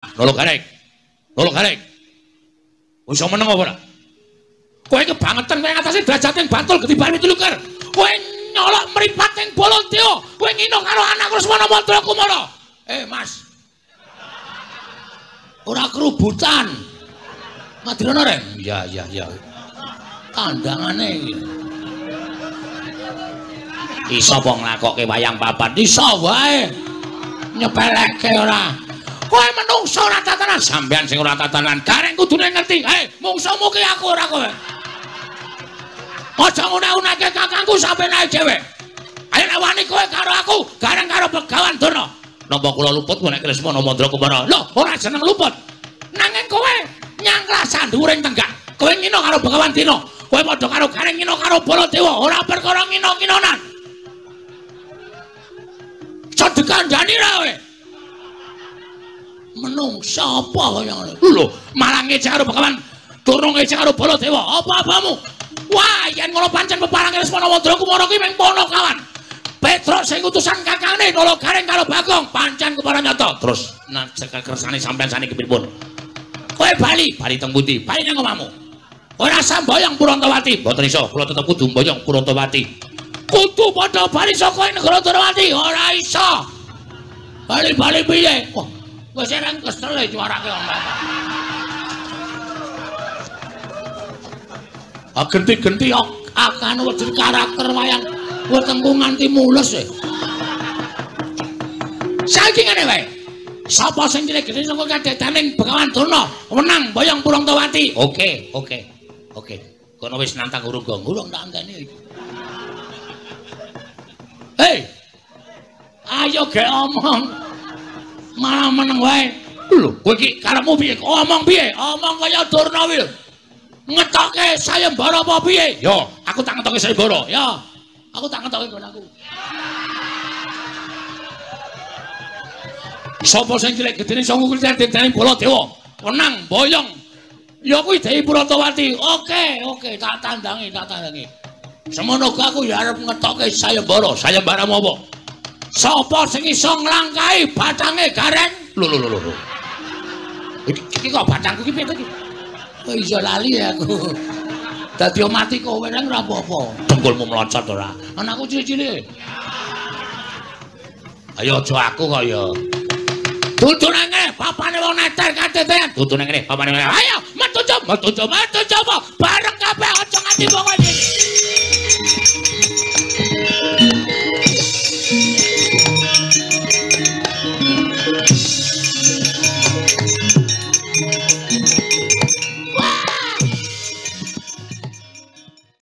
Nolo garek. Nolo garek. Iso meneng apa ora? Kowe kebangetan kowe ngatasi drajating Bantul Gedhi Tulukar. Kowe nyolok mripating Baladewa. Kowe ngino karo anak Lesmana Mandra Kumara. Mas. Ora kerubutan. Madirana Reng. Iya. Kandangane iki. Iso apa nglakokke wayang papat? Iso wae. Nyepelekke ora. Kowe menungso ora tatanan, sampean sing ora tatanan, gareng kudune ngerti. Mungsumu ki aku ora kowe. Aja ngune-uneke kakangku sampeyan ae dhewe. Ayo nek wani kowe karo aku, gareng karo Begawan Durna. Napa kula luput nek Lesmana Mandra Kumara? Lho, ora jeneng luput. Nanging kowe nyangklas sanduring tenggak. Kowe ngino karo Begawan Dina. Kowe padha karo gareng ngino karo Baladewa, ora perkara ngino-nginonan. Sedekandani ra kowe. Menungsa apa kaya ngono? Lho, malah ngecek karo Begawan Durna ngecek karo Baladewa. Apa-apamu? Wah, yen ngono pancen peparange Lesmana Mandra Kumara ki mung pono kawan. Petruk sing utusan kakangne nolo gareng karo Bagong pancen kepara nyata. Terus kersane sampean saniki pripun? Kowe bali teng pundi? Bali nang omahmu. Ora sambayang Purantawati. Mboten iso, kula tetep kudu mboyong Purantawati. Kudu padha bali saka negara Durawati, ora iso. Bali piye? Wah, wis serang kesel e juarake omah. Genti-genti akan wedi karakter wayang wetengku nganti mulus e. Saiki ngene wae. Sapa sing cilik gedhe saka kadetaning Begawan Durna menang mboyong Purantawati. Oke. Kono wis nantang urung tak andani. Ayo ge omong. Malah meneng wae. Lho, kowe iki karepmu piye? Omong piye? Omong kaya Durna kuwi. Ngetokke sayembara apa piye? Yo, aku tak ngetokke sayembara. Ya. Aku tak ngetokke nggonku. Sapa sing cilik gedene sanga kuwi dene Baladewa. Menang boyong. Ya kuwi Dewi Purantawati. Oke, tak tandangi. Semono aku ya arep ngetokke sayembara. Sayembaramu apa? Sapa sing iso nglangkahi bathange gareng? Lho. Iki kok bathangku ki piye to iki? Kok iso lali aku. Dadi mati kowe nang ora apa-apa. Dengkulmu mlocot ora. Anakku cilik-cilik. Ayo aja aku kok ya. Dudu nang ngene, papane wong neter katetean. Dudu nang ngene, papane. Ayo, metu coba. Bareng kabeh aja nganti wong iki.